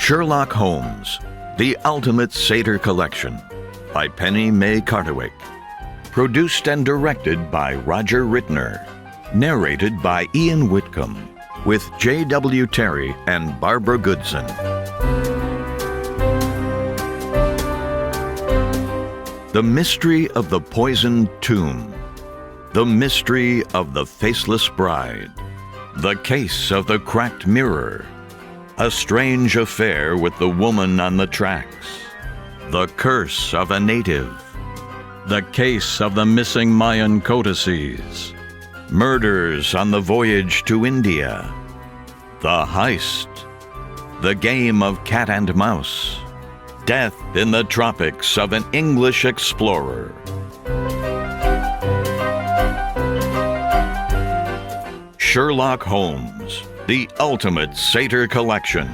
Sherlock Holmes, The Ultimate Satyr Collection by Pennie Mae Cartawick. Produced and directed by Roger Rittner. Narrated by Ian Whitcomb, with J.W. Terry and Barbara Goodson. The Mystery of the Poisoned Tomb. The Mystery of the Faceless Bride. The Case of the Cracked Mirror. A Strange Affair with the Woman on the Tracks. The Curse of a Native. The Case of the Missing Mayan Codices. Murders on the Voyage to India. The Heist. The Game of Cat and Mouse. Death in the Tropics of an English Explorer. Sherlock Holmes, The Ultimate Satyr Collection.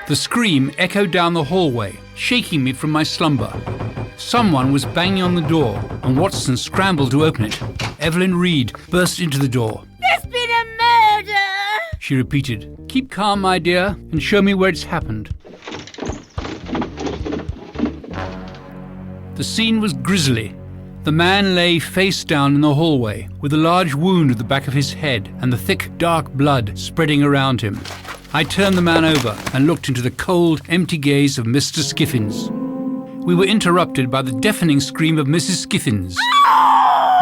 The scream echoed down the hallway, shaking me from my slumber. Someone was banging on the door, and Watson scrambled to open it. Evelyn Reed burst into the door. "There's been a murder!" She repeated. "Keep calm, my dear, and show me where it's happened." The scene was grisly. The man lay face down in the hallway, with a large wound at the back of his head and the thick, dark blood spreading around him. I turned the man over and looked into the cold, empty gaze of Mr. Skiffins. We were interrupted by the deafening scream of Mrs. Skiffins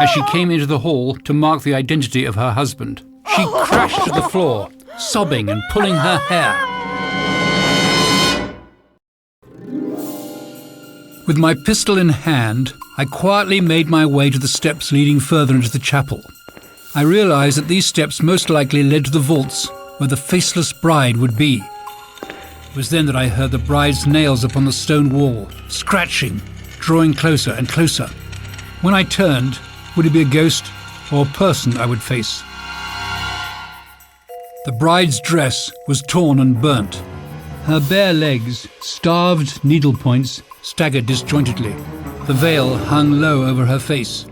as she came into the hall to mark the identity of her husband. She crashed to the floor, sobbing and pulling her hair. With my pistol in hand, I quietly made my way to the steps leading further into the chapel. I realized that these steps most likely led to the vaults where the faceless bride would be. It was then that I heard the bride's nails upon the stone wall, scratching, drawing closer and closer. When I turned, would it be a ghost or a person I would face? The bride's dress was torn and burnt. Her bare legs, starved needle points, staggered disjointedly. The veil hung low over her face.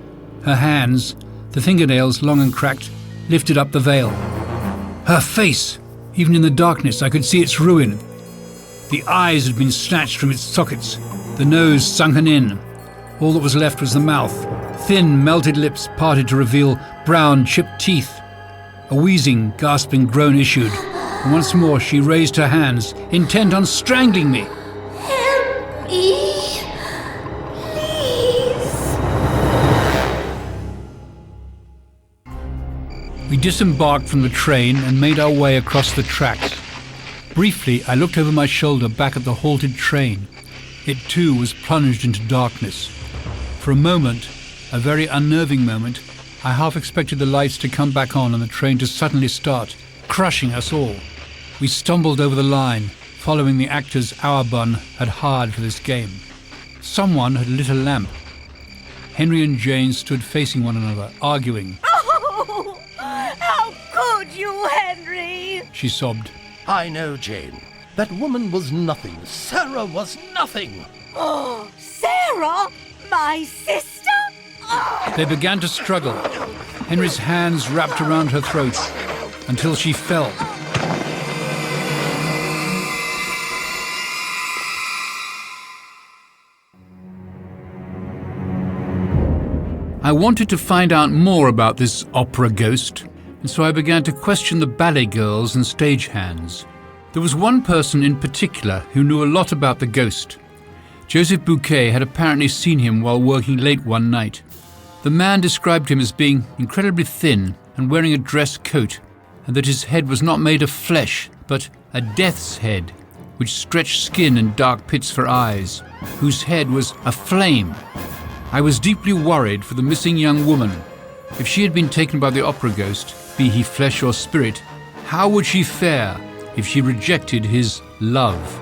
Her hands, the fingernails long and cracked, lifted up the veil. Her face! Even in the darkness I could see its ruin. The eyes had been snatched from its sockets, the nose sunken in. All that was left was the mouth, thin, melted lips parted to reveal brown, chipped teeth. A wheezing, gasping groan issued, and once more she raised her hands, intent on strangling me. "Help me, please." We disembarked from the train and made our way across the tracks. Briefly, I looked over my shoulder back at the halted train. It too was plunged into darkness. For a moment, a very unnerving moment, I half expected the lights to come back on and the train to suddenly start, crushing us all. We stumbled over the line, following the actors our bun had hired for this game. Someone had lit a lamp. Henry and Jane stood facing one another, arguing. "Oh, how could you, Henry?" She sobbed. "I know, Jane. That woman was nothing. Sarah was nothing." "Oh, Sarah, my sister?" Oh. They began to struggle. Henry's hands wrapped around her throat until she fell. I wanted to find out more about this opera ghost, and so I began to question the ballet girls and stagehands. There was one person in particular who knew a lot about the ghost. Joseph Bouquet had apparently seen him while working late one night. The man described him as being incredibly thin and wearing a dress coat, and that his head was not made of flesh, but a death's head, which stretched skin and dark pits for eyes, whose head was aflame. I was deeply worried for the missing young woman. If she had been taken by the opera ghost, be he flesh or spirit, how would she fare if she rejected his love?